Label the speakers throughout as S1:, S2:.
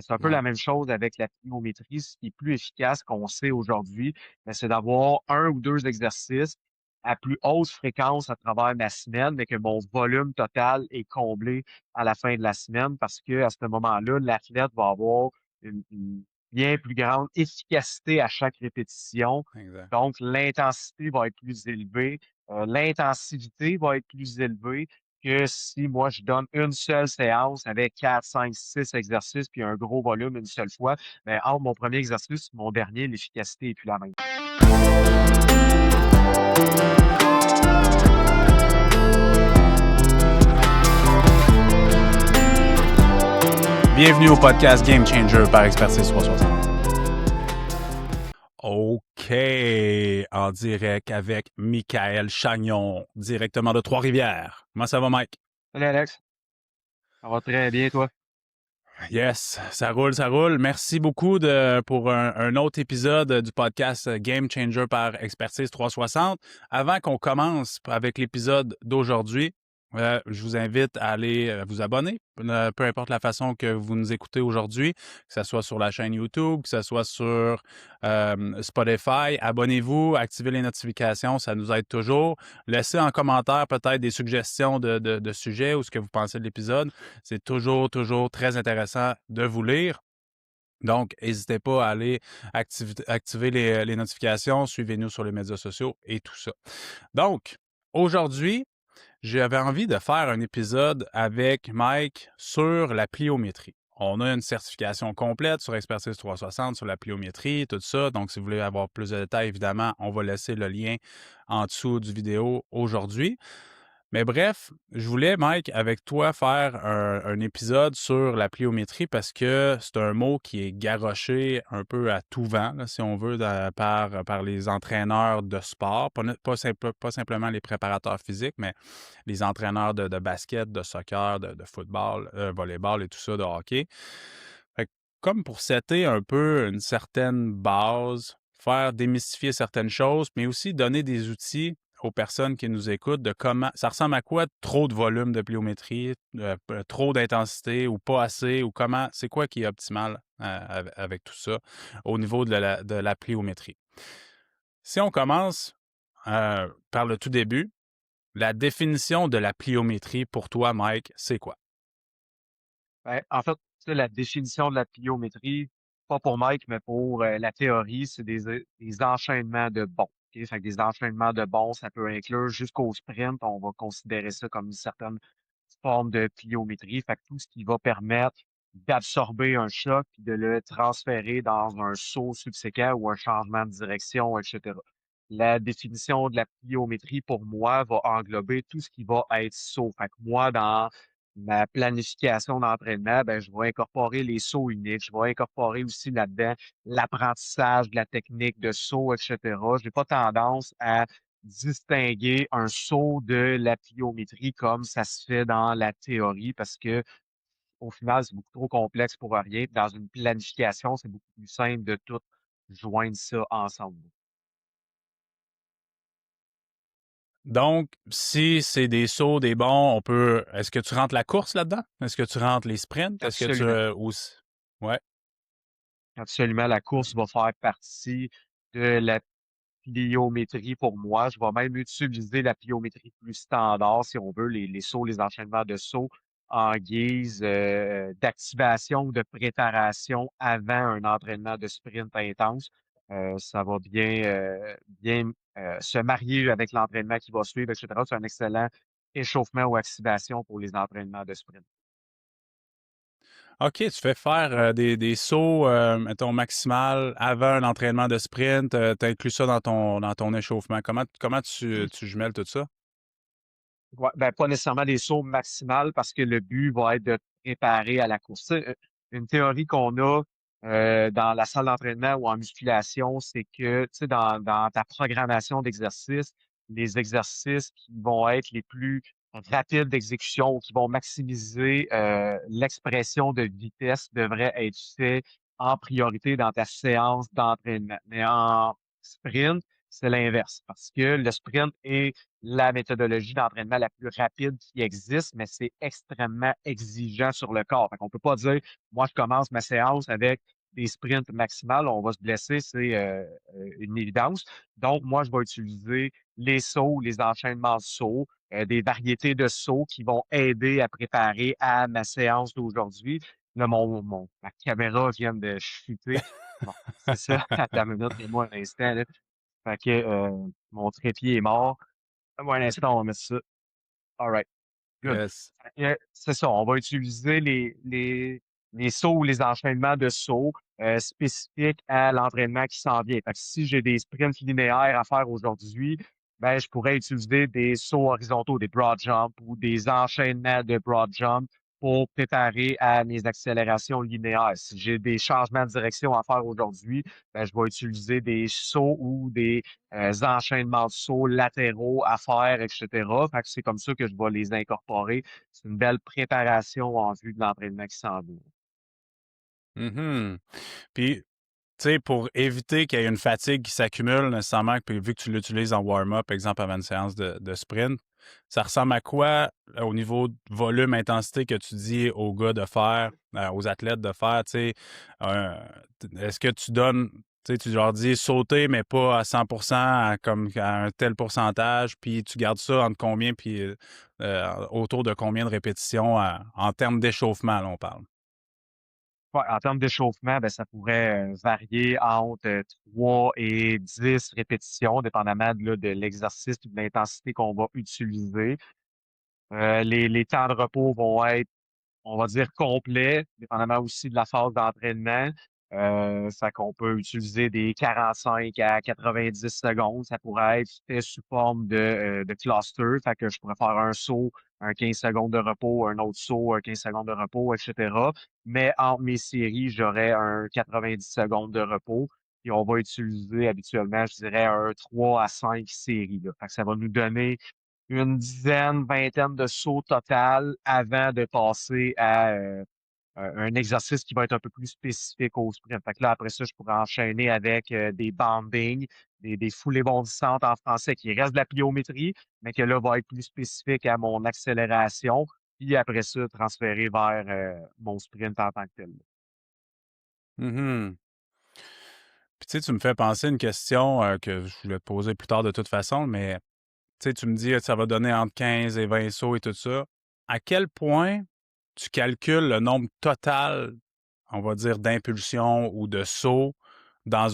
S1: C'est un peu
S2: Ouais,
S1: la même chose avec la pliométrie. Ce qui est plus efficace qu'on sait aujourd'hui, c'est d'avoir un ou deux exercices à plus haute fréquence à travers ma semaine, mais que mon volume total est comblé à la fin de la semaine parce que à ce moment-là, l'athlète va avoir une bien plus grande efficacité à chaque répétition.
S2: exact.
S1: Donc, l'intensité va être plus élevée, l'intensivité va être plus élevée que si moi je donne une seule séance avec 4, 5, 6 exercices puis un gros volume une seule fois, mais entre mon premier exercice et mon dernier, l'efficacité est plus la même.
S2: Bienvenue au podcast Game Changer par Expertise 360. OK, en direct avec Michael Chagnon, directement de Trois-Rivières. Comment ça va, Mike?
S1: Salut Alex, ça va très bien toi?
S2: Yes, ça roule, ça roule. Merci beaucoup pour un autre épisode du podcast Game Changer par Expertise 360. Avant qu'on commence avec l'épisode d'aujourd'hui, je vous invite à aller vous abonner, peu importe la façon que vous nous écoutez aujourd'hui, que ce soit sur la chaîne YouTube, que ce soit sur Spotify. Abonnez-vous, activez les notifications, ça nous aide toujours. Laissez en commentaire peut-être des suggestions de sujets ou ce que vous pensez de l'épisode. C'est toujours, toujours très intéressant de vous lire. Donc, n'hésitez pas à aller activer les notifications, suivez-nous sur les médias sociaux et tout ça. Donc, aujourd'hui, j'avais envie de faire un épisode avec Mike sur la pliométrie. On a une certification complète sur Expertise 360, sur la pliométrie, tout ça. Donc, si vous voulez avoir plus de détails, évidemment, on va laisser le lien en dessous du vidéo aujourd'hui. Mais bref, je voulais, Mike, avec toi, faire un épisode sur la pliométrie parce que c'est un mot qui est garoché un peu à tout vent, là, si on veut, par les entraîneurs de sport. Pas simplement les préparateurs physiques, mais les entraîneurs de basket, de soccer, de football, volleyball et tout ça, de hockey. Fait que comme pour setter un peu une certaine base, faire démystifier certaines choses, mais aussi donner des outils aux personnes qui nous écoutent de comment ça ressemble à quoi trop de volume de pliométrie, trop d'intensité ou pas assez, ou comment c'est quoi qui est optimal avec tout ça au niveau de la pliométrie. Si on commence par le tout début, la définition de la pliométrie pour toi, Mike, c'est quoi?
S1: Ben, en fait, ça, la définition de la pliométrie, pas pour Mike, mais pour la théorie, c'est des enchaînements de bons. OK? Fait que des enchaînements de bons, ça peut inclure jusqu'au sprint, on va considérer ça comme une certaine forme de pliométrie. Fait que tout ce qui va permettre d'absorber un choc puis de le transférer dans un saut subséquent ou un changement de direction, etc. La définition de la pliométrie, pour moi, va englober tout ce qui va être saut. Fait que moi, dans ma planification d'entraînement, ben, je vais incorporer les sauts uniques. Je vais incorporer aussi là-dedans l'apprentissage de la technique de saut, etc. Je n'ai pas tendance à distinguer un saut de la pliométrie comme ça se fait dans la théorie parce que au final, c'est beaucoup trop complexe pour rien. Dans une planification, c'est beaucoup plus simple de tout joindre ça ensemble.
S2: Donc, si c'est des sauts, des bonds, on peut. Est-ce que tu rentres la course là-dedans? Est-ce que tu rentres les sprints? Est-ce que tu.
S1: Absolument.
S2: Ouais.
S1: Absolument, la course va faire partie de la pliométrie pour moi. Je vais même utiliser la pliométrie plus standard, si on veut, les sauts, les enchaînements de sauts en guise d'activation ou de préparation avant un entraînement de sprint intense. Ça va bien se marier avec l'entraînement qui va suivre, etc. C'est un excellent échauffement ou activation pour les entraînements de sprint.
S2: OK, tu fais faire des sauts, mettons, maximal avant un entraînement de sprint. Tu inclus ça dans ton échauffement. Comment tu jumelles tout ça?
S1: Ouais, ben, pas nécessairement des sauts maximales parce que le but va être de te préparer à la course. Tu sais, une théorie qu'on a dans la salle d'entraînement ou en musculation, c'est que tu sais, dans ta programmation d'exercices, les exercices qui vont être les plus rapides d'exécution ou qui vont maximiser l'expression de vitesse devraient être faits en priorité dans ta séance d'entraînement. Mais en sprint, c'est l'inverse. Parce que le sprint est la méthodologie d'entraînement la plus rapide qui existe, mais c'est extrêmement exigeant sur le corps. Fait qu'on peut pas dire, moi, je commence ma séance avec des sprints maximales, on va se blesser, c'est une évidence. Donc, moi, je vais utiliser les sauts, les enchaînements de sauts, des variétés de sauts qui vont aider à préparer à ma séance d'aujourd'hui. Là, ma caméra vient de chuter. Bon, c'est ça. Attends une minute, moi un instant, là. Fait que mon trépied est mort. Donne-moi un instant, on va mettre ça. All right. Good.
S2: Yes.
S1: C'est ça, on va utiliser les sauts ou les enchaînements de sauts spécifiques à l'entraînement qui s'en vient. Fait que si j'ai des sprints linéaires à faire aujourd'hui, ben, je pourrais utiliser des sauts horizontaux, des broad jumps ou des enchaînements de broad jump pour préparer à mes accélérations linéaires. Si j'ai des changements de direction à faire aujourd'hui, ben, je vais utiliser des sauts ou des enchaînements de sauts latéraux à faire, etc. Fait que c'est comme ça que je vais les incorporer. C'est une belle préparation en vue de l'entraînement qui s'en vient.
S2: Mhm. Puis, tu sais, pour éviter qu'il y ait une fatigue qui s'accumule nécessairement, puis vu que tu l'utilises en warm-up, exemple avant une séance de sprint, ça ressemble à quoi au niveau de volume, intensité que tu dis aux gars de faire, aux athlètes de faire, tu sais, est-ce que tu donnes, tu sais, tu leur dis sauter, mais pas à 100%, comme à un tel pourcentage, puis tu gardes ça entre combien, puis autour de combien de répétitions en termes d'échauffement, là, on parle.
S1: Ouais, en termes d'échauffement, ben, ça pourrait varier entre 3 et 10 répétitions, dépendamment de l'exercice et de l'intensité qu'on va utiliser. Les temps de repos vont être, on va dire, complet, dépendamment aussi de la phase d'entraînement. Ça qu'on peut utiliser des 45 à 90 secondes. Ça pourrait être fait sous forme de cluster. Fait que je pourrais faire un saut, un 15 secondes de repos, un autre saut, un 15 secondes de repos, etc. Mais entre mes séries, j'aurais un 90 secondes de repos. Et on va utiliser habituellement, je dirais, un 3 à 5 séries, là. Fait que ça va nous donner une dizaine, vingtaine de sauts total avant de passer à un exercice qui va être un peu plus spécifique au sprint. Fait que là, après ça, je pourrais enchaîner avec des bounding, des foulées bondissantes en français qui restent de la pliométrie, mais que là, va être plus spécifique à mon accélération. Puis après ça, transférer vers mon sprint en tant que tel.
S2: Mhm. Puis tu sais, tu me fais penser à une question que je voulais te poser plus tard de toute façon, mais tu sais, tu me dis que ça va donner entre 15 et 20 sauts et tout ça. À quel point tu calcules le nombre total, on va dire, d'impulsions ou de sauts dans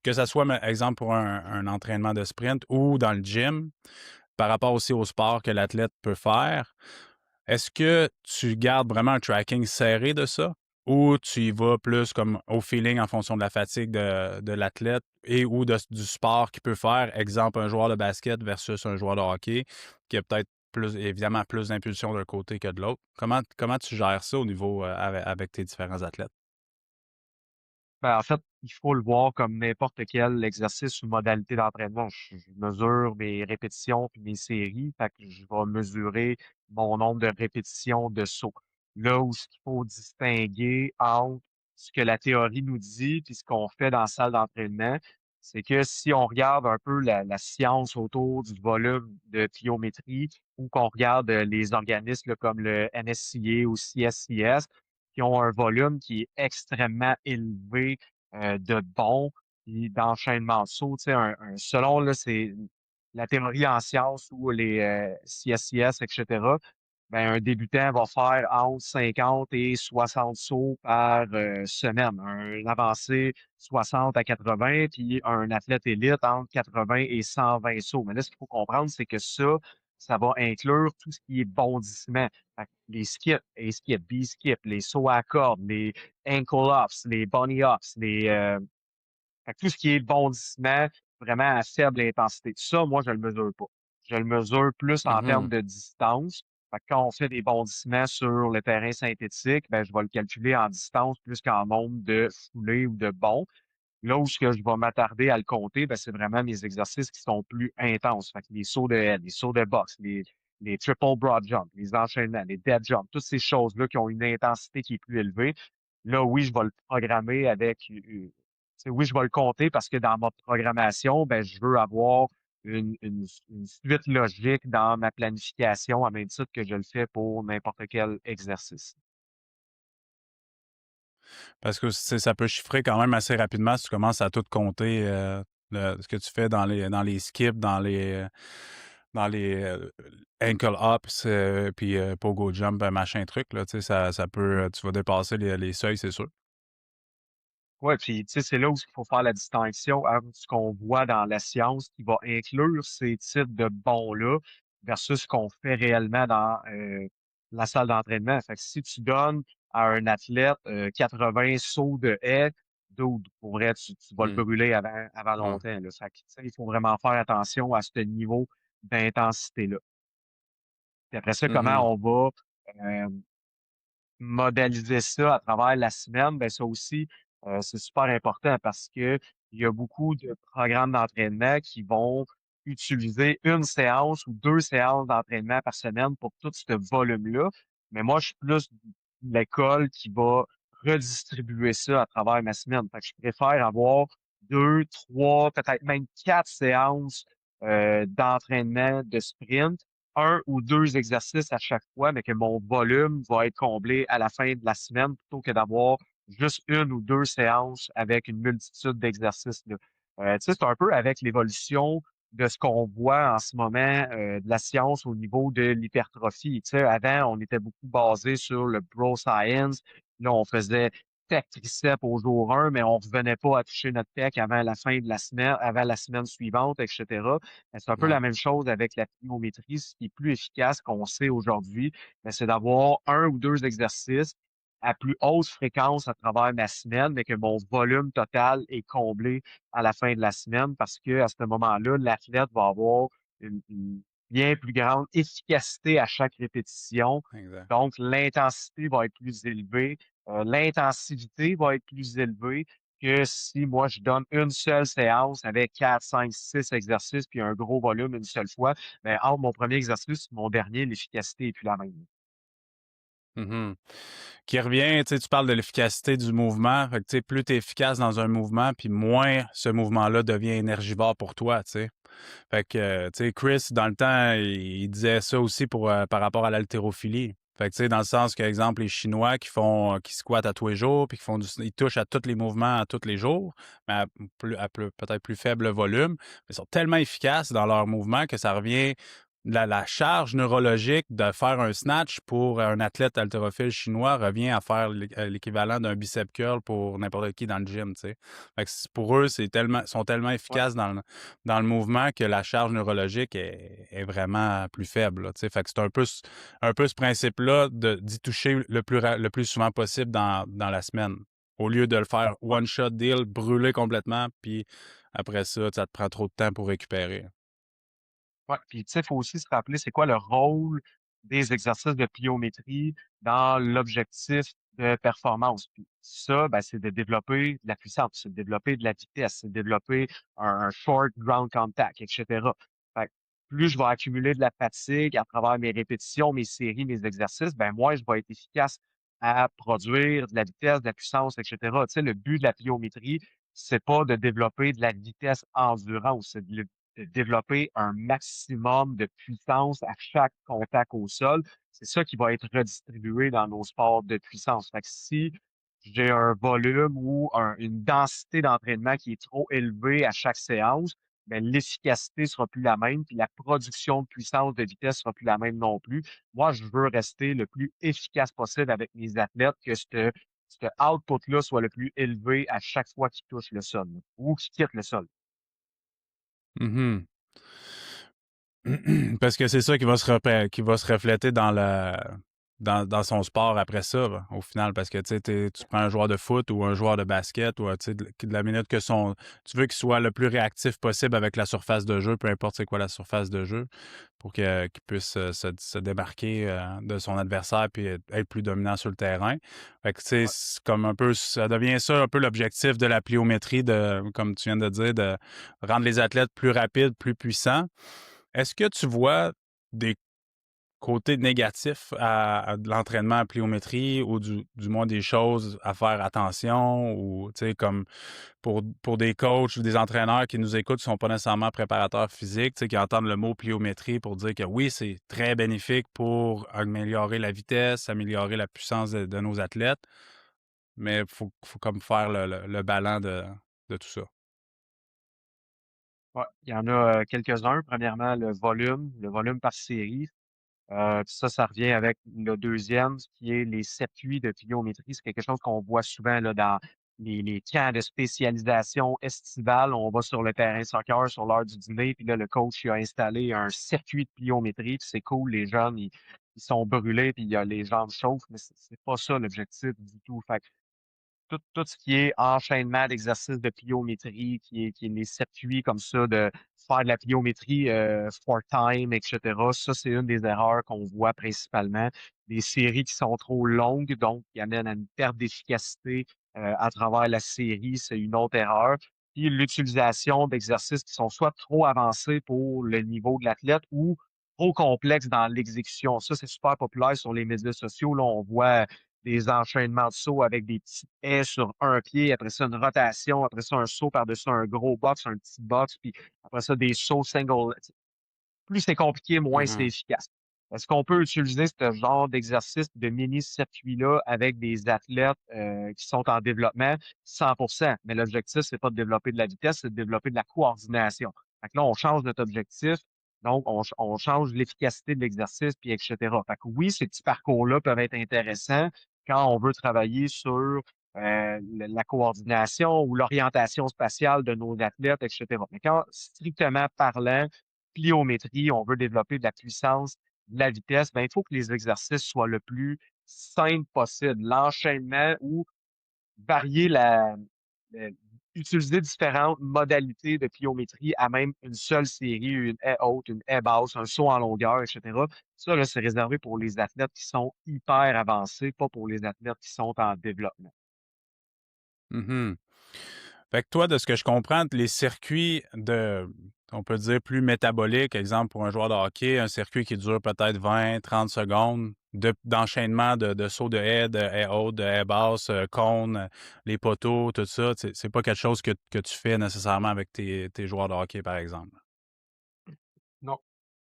S2: que ça soit, exemple, pour un entraînement de sprint ou dans le gym, par rapport aussi au sport que l'athlète peut faire? Est-ce que tu gardes vraiment un tracking serré de ça? Ou tu y vas plus comme au feeling en fonction de la fatigue de l'athlète et ou du sport qu'il peut faire? Exemple, un joueur de basket versus un joueur de hockey qui a peut-être plus, évidemment, plus d'impulsion d'un côté que de l'autre. Comment tu gères ça au niveau avec tes différents athlètes?
S1: Ben, en fait, il faut le voir comme n'importe quel exercice ou modalité d'entraînement. Je mesure mes répétitions puis mes séries, fait que je vais mesurer mon nombre de répétitions de sauts. Là où ce qu'il faut distinguer entre ce que la théorie nous dit puis ce qu'on fait dans la salle d'entraînement, c'est que si on regarde un peu la science autour du volume de pliométrie ou qu'on regarde les organismes là, comme le NSCA ou CSCS, qui ont un volume qui est extrêmement élevé de bons puis d'enchaînement de sauts. Tu sais, selon là, c'est la théorie en sciences ou les CSCS, etc. Ben, un débutant va faire entre 50 et 60 sauts par semaine. Un avancé 60 à 80, puis un athlète élite entre 80 et 120 sauts. Mais là, ce qu'il faut comprendre, c'est que ça va inclure tout ce qui est bondissement. Fait que les skips, A-skip, B-skip, les sauts à corde, les ankle ups, les bunny ups, fait que tout ce qui est bondissement vraiment à faible intensité. Ça, moi, je le mesure pas. Je le mesure plus en termes
S2: Mhm.
S1: de distance. Fait que quand on fait des bondissements sur le terrain synthétique, ben, je vais le calculer en distance plus qu'en nombre de foulées ou de bonds. Là où ce que je vais m'attarder à le compter, ben, c'est vraiment mes exercices qui sont plus intenses. Fait que les sauts de head, les sauts de boxe, les triple broad jump, les enchaînements, les dead jump, toutes ces choses-là qui ont une intensité qui est plus élevée. Là, oui, je vais le programmer avec sais, oui, je vais le compter parce que dans ma programmation, ben, je veux avoir une suite logique dans ma planification à même titre que je le fais pour n'importe quel exercice.
S2: Parce que ça peut chiffrer quand même assez rapidement si tu commences à tout compter ce que tu fais dans les skips, dans les ankle ups, puis pogo jump, machin truc, là, tu sais, ça peut, tu vas dépasser les seuils, c'est sûr.
S1: Ouais, puis tu sais, c'est là où il faut faire la distinction entre ce qu'on voit dans la science qui va inclure ces types de bons-là versus ce qu'on fait réellement dans la salle d'entraînement. Fait que si tu donnes à un athlète 80 sauts de haie, dude, pour vrai, tu vas le
S2: Hmm.
S1: brûler avant
S2: Ouais.
S1: longtemps, là. Fait que, tu sais, il faut vraiment faire attention à ce niveau d'intensité-là. Puis après ça, comment
S2: Mhm.
S1: on va euh, modéliser ça à travers la semaine, ben ça aussi, c'est super important parce que il y a beaucoup de programmes d'entraînement qui vont utiliser une séance ou 2 séances d'entraînement par semaine pour tout ce volume-là. Mais moi, je suis plus de l'école qui va redistribuer ça à travers ma semaine. Fait que je préfère avoir 2, 3, peut-être même 4 séances d'entraînement de sprint, un ou deux exercices à chaque fois, mais que mon volume va être comblé à la fin de la semaine plutôt que d'avoir juste une ou deux séances avec une multitude d'exercices, là. Tu sais, c'est un peu avec l'évolution de ce qu'on voit en ce moment de la science au niveau de l'hypertrophie. Tu sais, avant, on était beaucoup basé sur le bro science. Là, on faisait pec triceps au jour 1, mais on revenait pas à toucher notre pec avant la fin de la semaine, avant la semaine suivante, etc. Ben, c'est un peu
S2: Ouais.
S1: la même chose avec la pliométrie. Ce qui est plus efficace qu'on sait aujourd'hui, ben, c'est d'avoir un ou deux exercices à plus haute fréquence à travers ma semaine, mais que mon volume total est comblé à la fin de la semaine parce que à ce moment-là, l'athlète va avoir une bien plus grande efficacité à chaque répétition.
S2: Exact.
S1: Donc, l'intensité va être plus élevée, l'intensivité va être plus élevée que si moi je donne une seule séance avec 4, 5, 6 exercices puis un gros volume une seule fois, ben, entre mon premier exercice et mon dernier, l'efficacité est plus la même.
S2: Mhm. Qui revient, tu sais, tu parles de l'efficacité du mouvement. Fait que, tu sais, plus tu es efficace dans un mouvement, puis moins ce mouvement-là devient énergivore pour toi, tu sais. Fait que, tu sais, Chris, dans le temps, il disait ça aussi par rapport à l'haltérophilie. Fait que, tu sais, dans le sens que, exemple, les Chinois qui squattent à tous les jours, puis ils touchent à tous les mouvements à tous les jours, mais peut-être plus faible volume, mais ils sont tellement efficaces dans leurs mouvements que ça revient la charge neurologique de faire un snatch pour un athlète haltérophile chinois revient à faire l'équivalent d'un bicep curl pour n'importe qui dans le gym, tu sais. Fait que pour eux, sont tellement
S1: Ouais,
S2: efficaces dans le mouvement que la charge neurologique est vraiment plus faible, là, tu sais. Fait que c'est un peu ce principe-là d'y toucher le plus souvent possible dans la semaine. Au lieu de le faire
S1: ouais.
S2: one shot deal, brûler complètement, puis après ça te prend trop de temps pour récupérer.
S1: Ouais, puis tu sais, il faut aussi se rappeler c'est quoi le rôle des exercices de pliométrie dans l'objectif de performance. Puis ça, ben, c'est de développer de la puissance, c'est de développer de la vitesse, c'est de développer un short ground contact, etc. Fait que plus je vais accumuler de la fatigue à travers mes répétitions, mes séries, mes exercices, ben moins je vais être efficace à produire de la vitesse, de la puissance, etc. Tu sais, le but de la pliométrie, c'est pas de développer de la vitesse endurance, c'est de développer un maximum de puissance à chaque contact au sol. C'est ça qui va être redistribué dans nos sports de puissance. Fait que si j'ai un volume ou une densité d'entraînement qui est trop élevée à chaque séance, ben, l'efficacité sera plus la même, puis la production de puissance, de vitesse sera plus la même non plus. Moi, je veux rester le plus efficace possible avec mes athlètes, que ce output-là soit le plus élevé à chaque fois qu'ils touchent le sol ou qu'ils quittent le sol.
S2: Mhm. Parce que c'est ça qui va se refléter dans son sport après ça, là, au final. Parce que tu sais, tu prends un joueur de foot ou un joueur de basket, ou tu sais, de la minute tu veux qu'il soit le plus réactif possible avec la surface de jeu, peu importe c'est quoi la surface de jeu, pour qu'il puisse se démarquer de son adversaire puis être plus dominant sur le terrain. Fait que tu sais,
S1: Ouais.
S2: c'est comme un peu, ça devient ça un peu l'objectif de la pliométrie, comme tu viens de dire, de rendre les athlètes plus rapides, plus puissants. Est-ce que tu vois des côté négatif à de l'entraînement à pliométrie ou du moins des choses à faire attention ou, tu sais, comme pour des coachs ou des entraîneurs qui nous écoutent, qui sont pas nécessairement préparateurs physiques, tu sais, qui entendent le mot pliométrie pour dire que oui, c'est très bénéfique pour améliorer la vitesse, améliorer la puissance de nos athlètes, mais faut comme faire le balan de tout ça.
S1: Ouais, il y en a quelques-uns. Premièrement, le volume par série. Puis ça revient avec le deuxième, ce qui est les circuits de pliométrie. C'est quelque chose qu'on voit souvent là, dans les camps de spécialisation estivale. On va sur le terrain soccer sur l'heure du dîner, puis là, le coach il a installé un circuit de pliométrie, puis c'est cool, les jeunes, ils sont brûlés, puis il y a les jambes chauffent, mais c'est pas ça l'objectif du tout. Fait que tout ce qui est enchaînement d'exercices de pliométrie, qui est les circuits comme ça, de faire de la pliométrie for time, etc. Ça, c'est une des erreurs qu'on voit principalement. Des séries qui sont trop longues, donc qui amènent à une perte d'efficacité à travers la série, c'est une autre erreur. Puis l'utilisation d'exercices qui sont soit trop avancés pour le niveau de l'athlète ou trop complexes dans l'exécution. Ça, c'est super populaire sur les médias sociaux. Là, on voit des enchaînements de sauts avec des petits haies sur un pied, après ça, une rotation, après ça, un saut par-dessus un gros box, un petit box, puis après ça, des sauts single. Plus c'est compliqué, moins c'est
S2: Mhm.
S1: efficace. Est-ce qu'on peut utiliser ce genre d'exercice de mini-circuit-là avec des athlètes qui sont en développement? 100%. Mais l'objectif, c'est pas de développer de la vitesse, c'est de développer de la coordination. Fait que là, on change notre objectif. Donc, on change l'efficacité de l'exercice, puis etc. Fait que oui, ces petits parcours-là peuvent être intéressants quand on veut travailler sur la coordination ou l'orientation spatiale de nos athlètes, etc. Mais quand, strictement parlant, pliométrie, on veut développer de la puissance, de la vitesse, ben, il faut que les exercices soient le plus simple possible. L'enchaînement ou varier euh, utiliser différentes modalités de pliométrie à même une seule série, une haie haute, une haie basse, un saut en longueur, etc. Ça, là, c'est réservé pour les athlètes qui sont hyper avancés, pas pour les athlètes qui sont en développement.
S2: Mhm. Fait que toi, de ce que je comprends, les circuits on peut dire plus métaboliques, exemple pour un joueur de hockey, un circuit qui dure peut-être 20, 30 secondes d'enchaînement de sauts de haie haute, de haie basse, cône, les poteaux, tout ça, c'est pas quelque chose que tu fais nécessairement avec tes joueurs de hockey, par exemple.
S1: Non.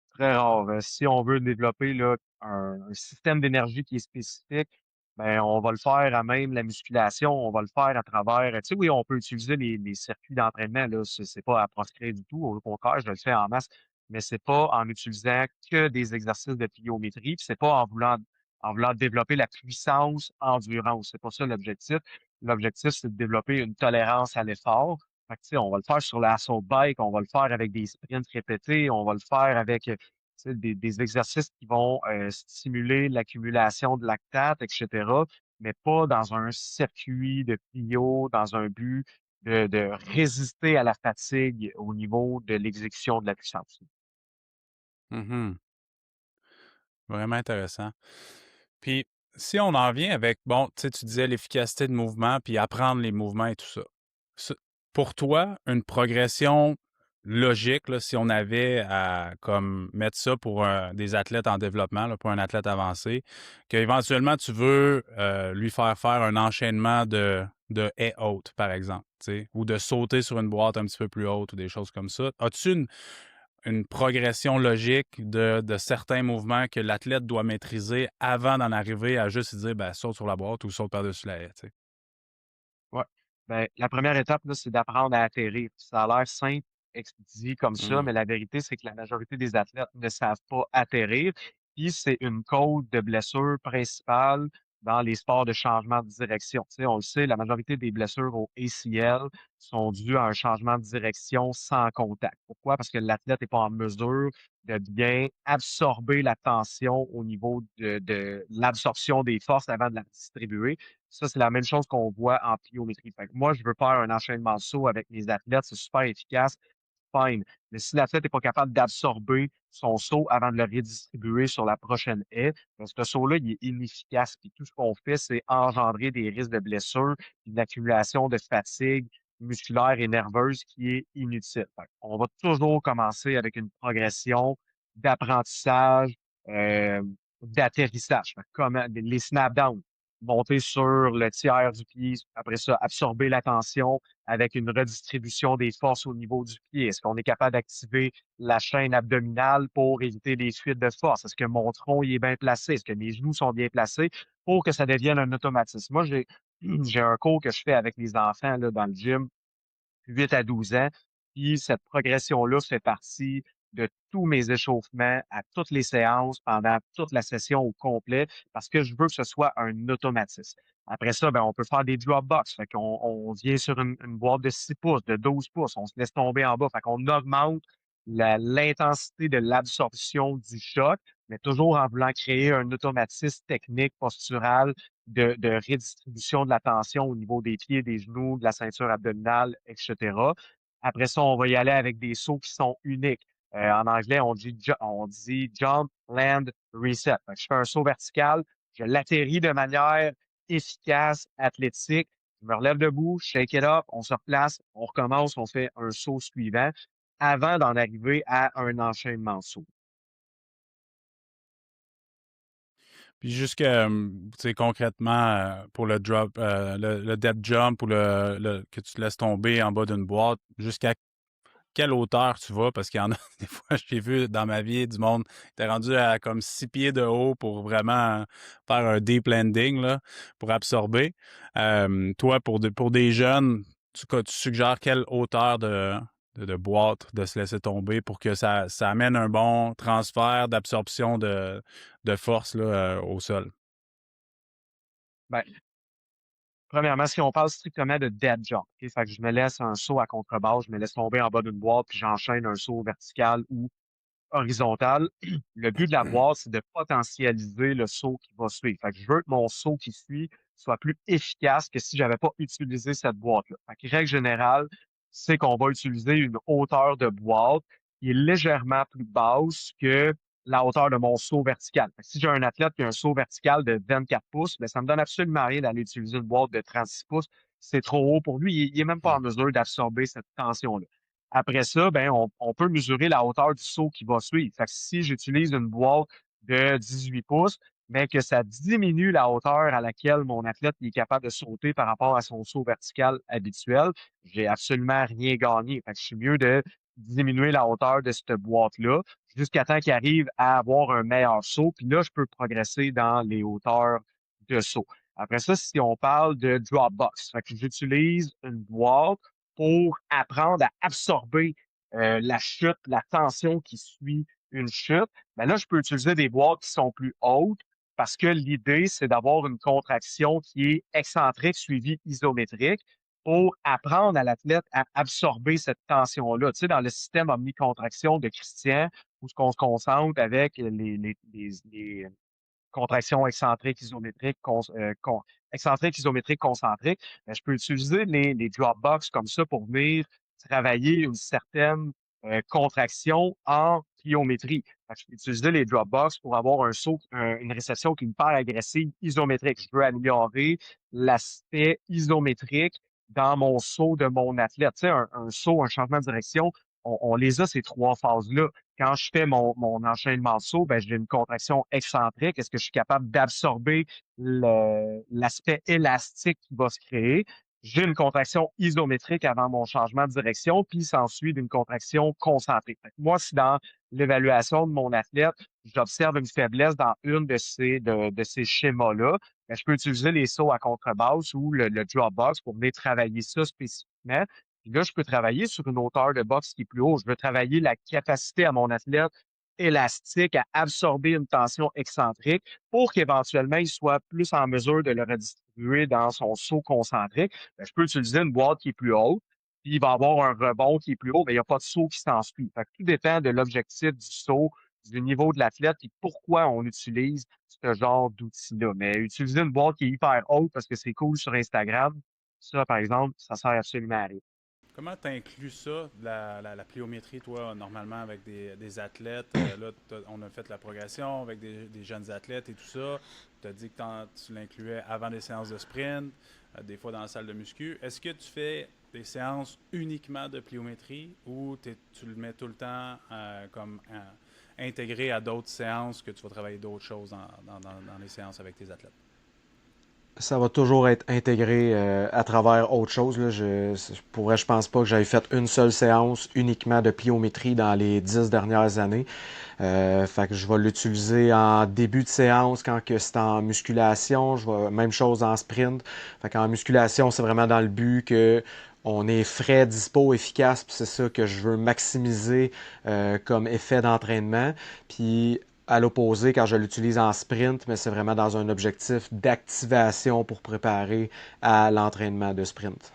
S1: Très rare. Si on veut développer là, un système d'énergie qui est spécifique, ben, on va le faire à même la musculation, on va le faire à travers. Tu sais, oui, on peut utiliser les circuits d'entraînement, là, c'est pas à proscrire du tout. Au contraire, je le fais en masse, mais c'est pas en utilisant que des exercices de pliométrie, puis c'est pas en voulant développer la puissance endurance. C'est pas ça l'objectif. L'objectif, c'est de développer une tolérance à l'effort. Fait que, tu sais, on va le faire sur la assaut bike, on va le faire avec des sprints répétés, on va le faire avec tu sais, des exercices qui vont stimuler l'accumulation de lactate, etc., mais pas dans un circuit de plio, dans un but de résister à la fatigue au niveau de l'exécution de la puissance.
S2: Mhm. Vraiment intéressant. Puis, si on en vient avec, bon, tu sais, tu disais l'efficacité de mouvement, puis apprendre les mouvements et tout ça. Ce- Pour toi, une progression logique, là, si on avait à comme mettre ça pour des athlètes en développement, là, pour un athlète avancé, qu'éventuellement tu veux lui faire faire un enchaînement de haies hautes, par exemple, tu sais, ou de sauter sur une boîte un petit peu plus haute ou des choses comme ça. As-tu une progression logique de certains mouvements que l'athlète doit maîtriser avant d'en arriver à juste se dire ben, saute sur la boîte ou saute par-dessus la haie, tu sais.
S1: Ouais. Ben, la première étape, là, c'est d'apprendre à atterrir. Ça a l'air simple, dit comme ça,
S2: Mm.
S1: mais la vérité, c'est que la majorité des athlètes ne savent pas atterrir. Puis c'est une cause de blessure principale dans les sports de changement de direction. Tu sais, on le sait, la majorité des blessures au ACL sont dues à un changement de direction sans contact. Pourquoi? Parce que l'athlète n'est pas en mesure de bien absorber la tension au niveau de l'absorption des forces avant de la distribuer. Ça, c'est la même chose qu'on voit en pliométrie. Fait que moi, je veux faire un enchaînement de saut avec mes athlètes, c'est super efficace, fine. Mais si l'athlète n'est pas capable d'absorber son saut avant de le redistribuer sur la prochaine haie, ben, ce saut-là, il est inefficace. Puis tout ce qu'on fait, c'est engendrer des risques de blessure, puis d'accumulation de fatigue musculaire et nerveuse qui est inutile. On va toujours commencer avec une progression d'apprentissage euh, d'atterrissage. Fait que comment, les snap-downs, monter sur le tiers du pied, après ça, absorber la tension avec une redistribution des forces au niveau du pied. Est-ce qu'on est capable d'activer la chaîne abdominale pour éviter les fuites de force? Est-ce que mon tronc il est bien placé? Est-ce que mes genoux sont bien placés pour que ça devienne un automatisme? Moi, j'ai un cours que je fais avec les enfants là, dans le gym 8 à 12 ans. Puis cette progression-là fait partie de tous mes échauffements à toutes les séances pendant toute la session au complet parce que je veux que ce soit un automatisme. Après ça, ben, on peut faire des drop box. Fait qu'on on vient sur une boîte de 6 pouces, de 12 pouces. On se laisse tomber en bas. Fait qu'on augmente l'intensité de l'absorption du choc, mais toujours en voulant créer un automatisme technique, postural, de redistribution de la tension au niveau des pieds, des genoux, de la ceinture abdominale, etc. Après ça, on va y aller avec des sauts qui sont uniques. En anglais, on dit jump, land, reset. Fait que je fais un saut vertical, je l'atterris de manière efficace, athlétique. Je me relève debout, shake it up, on se replace, on recommence, on fait un saut suivant avant d'en arriver à un enchaînement de sauts.
S2: Puis jusque, tu sais, concrètement, pour le drop, le dead jump ou que tu te laisses tomber en bas d'une boîte, jusqu'à quelle hauteur tu vas? Parce qu'il y en a des fois, j'ai vu dans ma vie du monde qui était rendu à comme 6 pieds de haut pour vraiment faire un deep landing, là, pour absorber. Toi, pour des jeunes, tu suggères quelle hauteur de boîte de se laisser tomber pour que ça amène un bon transfert d'absorption de force là, au sol?
S1: Ben, premièrement, si on parle strictement de dead jump, ok, fait que je me laisse un saut à contrebas, je me laisse tomber en bas d'une boîte, puis j'enchaîne un saut vertical ou horizontal. Le but de la boîte, c'est de potentialiser le saut qui va suivre. Fait que je veux que mon saut qui suit soit plus efficace que si j'avais pas utilisé cette boîte-là. Fait que règle générale, c'est qu'on va utiliser une hauteur de boîte qui est légèrement plus basse que la hauteur de mon saut vertical. Fait que si j'ai un athlète qui a un saut vertical de 24 pouces, ben, ça me donne absolument rien d'aller utiliser une boîte de 36 pouces. C'est trop haut pour lui. Il est même pas en mesure d'absorber cette tension-là. Après ça, ben, on peut mesurer la hauteur du saut qui va suivre. Fait que si j'utilise une boîte de 18 pouces, mais que ça diminue la hauteur à laquelle mon athlète est capable de sauter par rapport à son saut vertical habituel, j'ai absolument rien gagné. Fait que je suis mieux de diminuer la hauteur de cette boîte-là jusqu'à temps qu'il arrive à avoir un meilleur saut. Puis là, je peux progresser dans les hauteurs de saut. Après ça, si on parle de drop box, fait que j'utilise une boîte pour apprendre à absorber la chute, la tension qui suit une chute, ben là, je peux utiliser des boîtes qui sont plus hautes parce que l'idée, c'est d'avoir une contraction qui est excentrique suivie isométrique pour apprendre à l'athlète à absorber cette tension-là. Tu sais, dans le système omnicontraction de Christian, où ce qu'on se concentre avec les contraction excentrique, isométrique, excentrique, isométrique, concentrique, ben, je peux utiliser les Dropbox comme ça pour venir travailler une certaine contraction en pliométrie. Fait que je peux utiliser les Dropbox pour avoir un saut, une réception qui est hyper agressive isométrique. Je veux améliorer l'aspect isométrique dans mon saut de mon athlète. Tu sais, un saut, un changement de direction, on les a, ces trois phases-là. Quand je fais mon enchaînement de saut, ben, j'ai une contraction excentrique. Est-ce que je suis capable d'absorber l'aspect élastique qui va se créer? J'ai une contraction isométrique avant mon changement de direction, puis s'ensuit d'une contraction concentrique. Fait que moi, si dans l'évaluation de mon athlète, j'observe une faiblesse dans une de ces schémas-là, ben, je peux utiliser les sauts à contrebasse ou le drop box pour venir travailler ça spécifiquement. Puis là, je peux travailler sur une hauteur de boxe qui est plus haut. Je veux travailler la capacité à mon athlète élastique à absorber une tension excentrique pour qu'éventuellement, il soit plus en mesure de le redistribuer dans son saut concentrique. Ben, je peux utiliser une boîte qui est plus haute, puis il va avoir un rebond qui est plus haut, mais il n'y a pas de saut qui s'ensuit. Fait que tout dépend de l'objectif du saut, du niveau de l'athlète et pourquoi on utilise ce genre d'outil-là. Mais utiliser une boîte qui est hyper haute parce que c'est cool sur Instagram, ça, par exemple, ça sert absolument à rien.
S2: Comment tu inclus ça, la pliométrie, toi, normalement, avec des athlètes? Là, on a fait la progression avec des jeunes athlètes et tout ça. Tu as dit que tu l'incluais avant des séances de sprint, des fois dans la salle de muscu. Est-ce que tu fais des séances uniquement de pliométrie ou tu le mets tout le temps comme intégrer à d'autres séances, que tu vas travailler d'autres choses dans les séances avec tes athlètes?
S3: Ça va toujours être intégré à travers autre chose. Là. Je pense pas que j'avais fait une seule séance uniquement de pliométrie dans les 10 dernières années. Fait que je vais l'utiliser en début de séance quand que c'est en musculation. Même chose en sprint. Fait qu'en musculation, c'est vraiment dans le but que on est frais, dispo, efficace. Puis c'est ça que je veux maximiser comme effet d'entraînement. Puis à l'opposé, quand je l'utilise en sprint, mais c'est vraiment dans un objectif d'activation pour préparer à l'entraînement de sprint.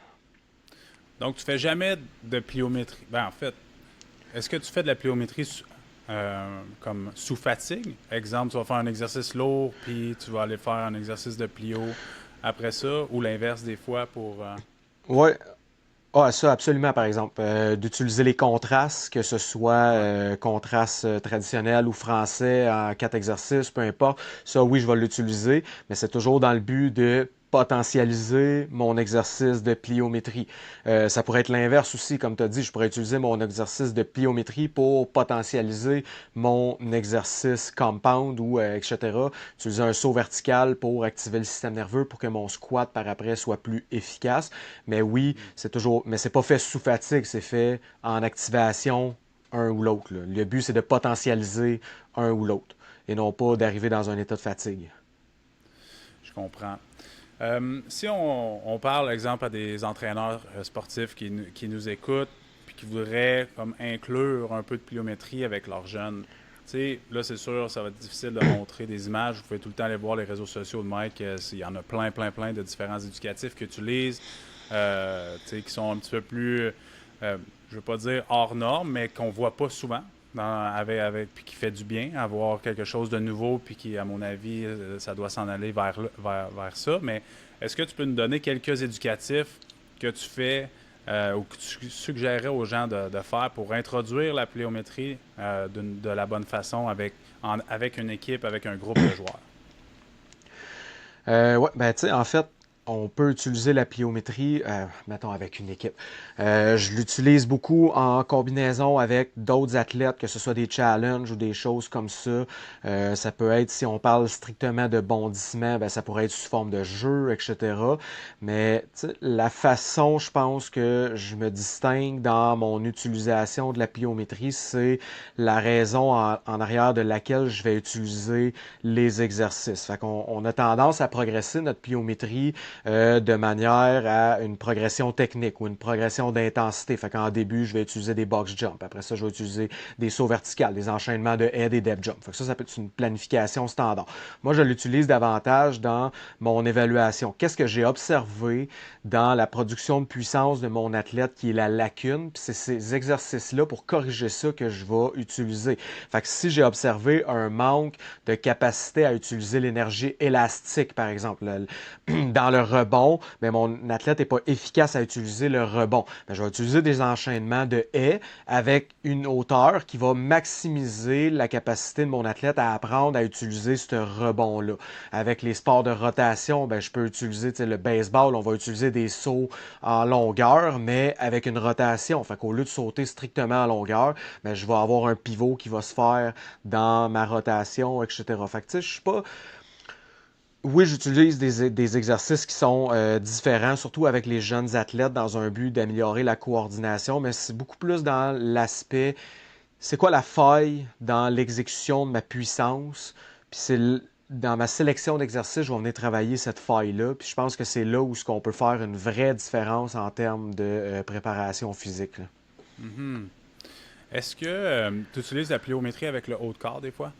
S2: Donc, tu fais jamais de pliométrie. Ben, en fait, est-ce que tu fais de la pliométrie comme sous fatigue? Exemple, tu vas faire un exercice lourd, puis tu vas aller faire un exercice de plio après ça, ou l'inverse des fois pour...
S3: Ouais, ah, ça, absolument, par exemple. D'utiliser les contrastes, que ce soit
S2: Ouais.
S3: contrastes traditionnels ou français en 4 exercices, peu importe. Ça, oui, je vais l'utiliser, mais c'est toujours dans le but de potentialiser mon exercice de pliométrie. Ça pourrait être l'inverse aussi, comme tu as dit, je pourrais utiliser mon exercice de pliométrie pour potentialiser mon exercice compound ou etc. Utiliser un saut vertical pour activer le système nerveux pour que mon squat par après soit plus efficace. Mais oui, c'est toujours, mais c'est pas fait sous fatigue, c'est fait en activation un ou l'autre. Là. Le but, c'est de potentialiser un ou l'autre et non pas d'arriver dans un état de fatigue.
S2: Je comprends. Si on parle, exemple, à des entraîneurs sportifs qui nous écoutent puis qui voudraient comme inclure un peu de pliométrie avec leurs jeunes, tu sais, là, c'est sûr, ça va être difficile de montrer des images. Vous pouvez tout le temps aller voir les réseaux sociaux de Mike. Il y en a plein de différents éducatifs que tu lises, tu sais, qui sont un petit peu plus, je veux pas dire hors norme, mais qu'on voit pas souvent. Puis qui fait du bien, avoir quelque chose de nouveau, puis qui, à mon avis, ça doit s'en aller vers ça. Mais est-ce que tu peux nous donner quelques éducatifs que tu fais ou que tu suggérerais aux gens de faire pour introduire la pliométrie de la bonne façon avec une équipe, avec un groupe de joueurs?
S3: Ouais, ben tu sais, en fait, on peut utiliser la pliométrie, mettons, avec une équipe. Je l'utilise beaucoup en combinaison avec d'autres athlètes, que ce soit des challenges ou des choses comme ça. Ça peut être, si on parle strictement de bondissement, ben, ça pourrait être sous forme de jeu, etc. Mais tu sais, la façon, je pense, que je me distingue dans mon utilisation de la pliométrie, c'est la raison en arrière de laquelle je vais utiliser les exercices. Fait qu'on on a tendance à progresser notre pliométrie de manière à une progression technique ou une progression d'intensité. Fait qu'en début, je vais utiliser des box jumps. Après ça, je vais utiliser des sauts verticales, des enchaînements de head et depth jump. Fait que ça peut être une planification standard. Moi, je l'utilise davantage dans mon évaluation. Qu'est-ce que j'ai observé dans la production de puissance de mon athlète qui est la lacune? Puis c'est ces exercices-là pour corriger ça que je vais utiliser. Fait que si j'ai observé un manque de capacité à utiliser l'énergie élastique, par exemple, dans le rebond, mais mon athlète n'est pas efficace à utiliser le rebond. Ben, je vais utiliser des enchaînements de haies avec une hauteur qui va maximiser la capacité de mon athlète à apprendre à utiliser ce rebond-là. Avec les sports de rotation, ben, je peux utiliser le baseball, on va utiliser des sauts en longueur, mais avec une rotation. Fait qu'au lieu de sauter strictement en longueur, ben, je vais avoir un pivot qui va se faire dans ma rotation, etc. Fait que tu sais, je suis pas oui, j'utilise des exercices qui sont différents, surtout avec les jeunes athlètes, dans un but d'améliorer la coordination, mais c'est beaucoup plus dans l'aspect, c'est quoi la faille dans l'exécution de ma puissance, puis dans ma sélection d'exercices, je vais venir travailler cette faille-là, puis je pense que c'est là où ce qu'on peut faire une vraie différence en termes de préparation physique. Là.
S2: Mhm. Est-ce que tu utilises la pliométrie avec le haut de corps des fois?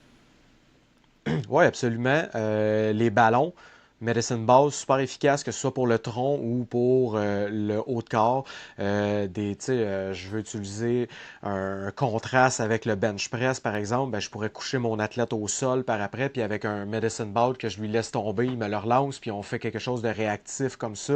S3: Oui, absolument. Les ballons, Medicine Ball, super efficace, que ce soit pour le tronc ou pour le haut de corps. Je veux utiliser un contraste avec le bench press, par exemple. Ben, je pourrais coucher mon athlète au sol par après, puis avec un Medicine Ball que je lui laisse tomber, il me le relance, puis on fait quelque chose de réactif comme ça.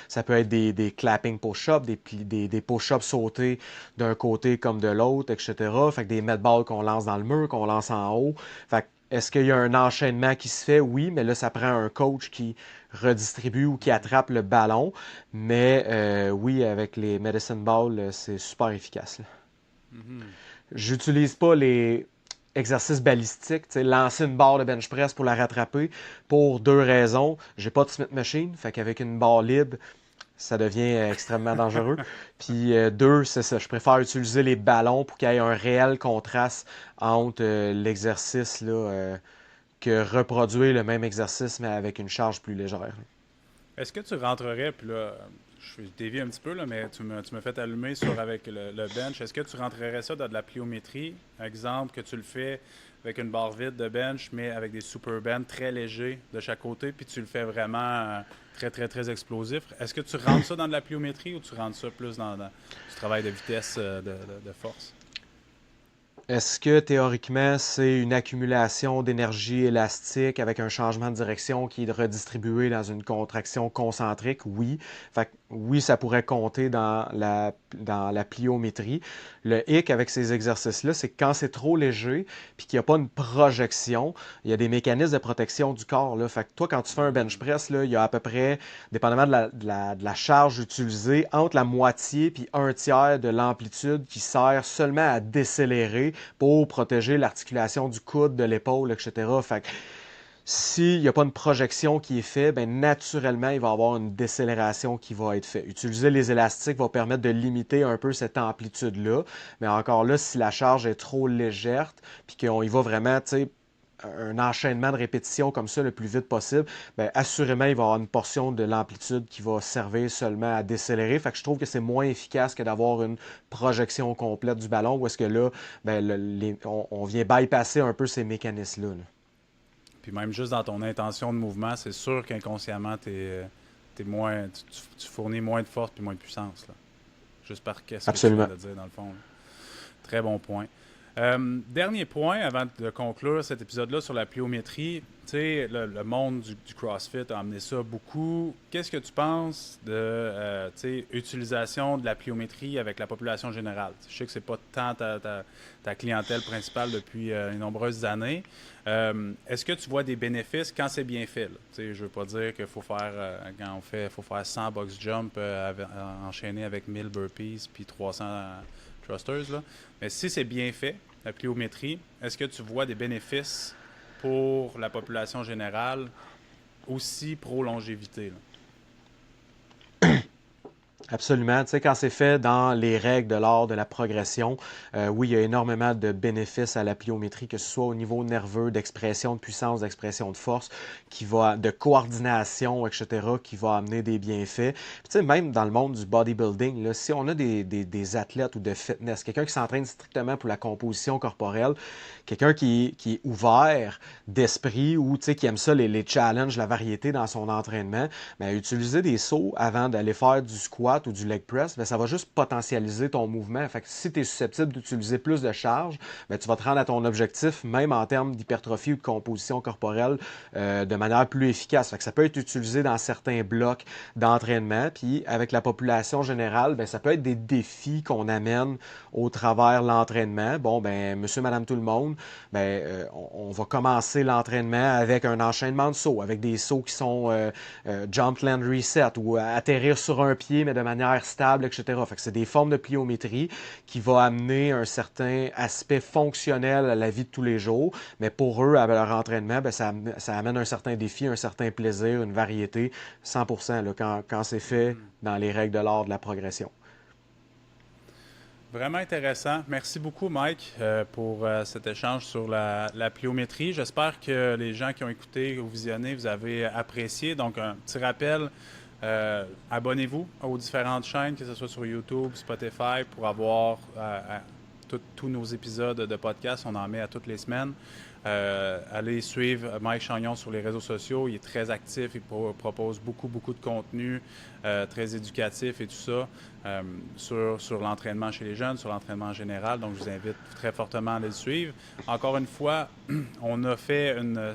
S3: Ça peut être des clapping push-ups, des push-ups sautés d'un côté comme de l'autre, etc. Fait que des med balls qu'on lance dans le mur, qu'on lance en haut. Fait que est-ce qu'il y a un enchaînement qui se fait? Oui, mais là, ça prend un coach qui redistribue ou qui attrape le ballon. Mais oui, avec les Medicine Balls, c'est super efficace. Là.
S2: Mhm.
S3: J'utilise pas exercice balistique, tu sais, lancer une barre de bench press pour la rattraper, pour deux raisons. J'ai pas de Smith Machine, fait qu'avec une barre libre, ça devient extrêmement dangereux. Puis deux, c'est ça, je préfère utiliser les ballons pour qu'il y ait un réel contraste entre l'exercice là, que reproduire le même exercice, mais avec une charge plus légère.
S2: Est-ce que tu rentrerais, puis là, je dévie un petit peu, là, mais tu me fais allumer sur avec le bench. Est-ce que tu rentrerais ça dans de la pliométrie? Exemple, que tu le fais avec une barre vide de bench, mais avec des super bands très légers de chaque côté, puis tu le fais vraiment très, très, très explosif. Est-ce que tu rentres ça dans de la pliométrie ou tu rentres ça plus dans du travail de vitesse, de force?
S3: Est-ce que théoriquement, c'est une accumulation d'énergie élastique avec un changement de direction qui est redistribué dans une contraction concentrique? Oui. Fait que oui, ça pourrait compter dans la pliométrie. Le hic avec ces exercices-là, c'est que quand c'est trop léger puis qu'il n'y a pas une projection, il y a des mécanismes de protection du corps, là. Fait que toi, quand tu fais un bench press, là, il y a à peu près, dépendamment de la charge utilisée, entre la moitié puis un tiers de l'amplitude qui sert seulement à décélérer pour protéger l'articulation du coude, de l'épaule, etc. Fait que s'il n'y a pas une projection qui est faite, ben naturellement, il va y avoir une décélération qui va être faite. Utiliser les élastiques va permettre de limiter un peu cette amplitude-là. Mais encore là, si la charge est trop légère, puis qu'on y va vraiment, tu sais, un enchaînement de répétitions comme ça le plus vite possible, bien, assurément, il va y avoir une portion de l'amplitude qui va servir seulement à décélérer. Fait que je trouve que c'est moins efficace que d'avoir une projection complète du ballon, où est-ce que là, bien, on vient bypasser un peu ces mécanismes-là. Là.
S2: Puis même juste dans ton intention de mouvement, c'est sûr qu'inconsciemment, tu fournis moins de force puis moins de puissance. Là. Juste par qu'est-ce que tu viens
S3: Absolument.
S2: de dire, dans le fond. Là. Très bon point. Dernier point avant de conclure cet épisode-là sur la pliométrie. Tu sais, le monde du CrossFit a amené ça beaucoup. Qu'est-ce que tu penses de utilisation de la pliométrie avec la population générale? Je sais que c'est pas tant ta clientèle principale depuis de nombreuses années. Est-ce que tu vois des bénéfices quand c'est bien fait? Je ne veux pas dire qu'il faut faire, quand on fait, faut faire 100 box jump enchaîné avec 1000 burpees puis 300 thrusters. Là. Mais si c'est bien fait, la pliométrie, est-ce que tu vois des bénéfices pour la population générale aussi pro-longévité? Là?
S3: Absolument. Tu sais, quand c'est fait dans les règles de l'art de la progression, oui, il y a énormément de bénéfices à la pliométrie, que ce soit au niveau nerveux, d'expression de puissance, d'expression de force, de coordination, etc., qui va amener des bienfaits. Puis, tu sais, même dans le monde du bodybuilding, là, si on a des athlètes ou de fitness, quelqu'un qui s'entraîne strictement pour la composition corporelle, quelqu'un qui est ouvert d'esprit ou tu sais, qui aime ça, les challenges, la variété dans son entraînement, bien, utiliser des sauts avant d'aller faire du squat ou du leg press, bien, ça va juste potentialiser ton mouvement. Fait que si tu es susceptible d'utiliser plus de charge, bien, tu vas te rendre à ton objectif, même en termes d'hypertrophie ou de composition corporelle, de manière plus efficace. Fait que ça peut être utilisé dans certains blocs d'entraînement. Puis avec la population générale, bien, ça peut être des défis qu'on amène au travers l'entraînement. Bon, ben, monsieur, madame, tout le monde, ben, on va commencer l'entraînement avec un enchaînement de sauts, avec des sauts qui sont jump land reset ou atterrir sur un pied mais de manière stable, etc. Fait que c'est des formes de pliométrie qui vont amener un certain aspect fonctionnel à la vie de tous les jours, mais pour eux, avec leur entraînement, ben, ça amène un certain défi, un certain plaisir, une variété, 100% là, quand c'est fait dans les règles de l'art de la progression.
S2: Vraiment intéressant. Merci beaucoup, Mike, pour cet échange sur la pliométrie. J'espère que les gens qui ont écouté ou visionné, vous avez apprécié. Donc, un petit rappel, abonnez-vous aux différentes chaînes, que ce soit sur YouTube, Spotify, pour avoir tous nos épisodes de podcast. On en met à toutes les semaines. Allez suivre Mike Chagnon sur les réseaux sociaux. Il est très actif. Il propose beaucoup de contenu très éducatif et tout ça sur l'entraînement chez les jeunes, sur l'entraînement en général. Donc, je vous invite très fortement à aller le suivre. Encore une fois, on a fait une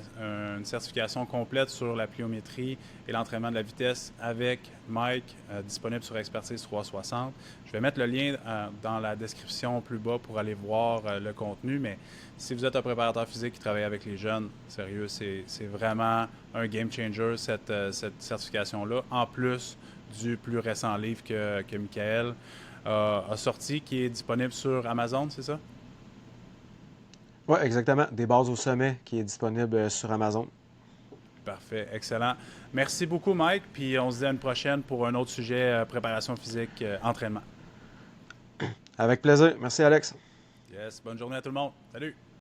S2: certification complète sur la pliométrie et l'entraînement de la vitesse avec Mike, disponible sur Expertise 360. Je vais mettre le lien dans la description plus bas pour aller voir le contenu, mais si vous êtes un préparateur physique qui travaille avec les jeunes, sérieux, c'est vraiment un game changer, cette certification-là, en plus du plus récent livre que Michael a sorti, qui est disponible sur Amazon, c'est ça?
S3: Oui, exactement. Des bases au sommet qui est disponible sur Amazon.
S2: Parfait, excellent. Merci beaucoup, Mike. Puis on se dit à une prochaine pour un autre sujet, préparation physique, entraînement.
S3: Avec plaisir. Merci, Alex.
S2: Yes, bonne journée à tout le monde. Salut!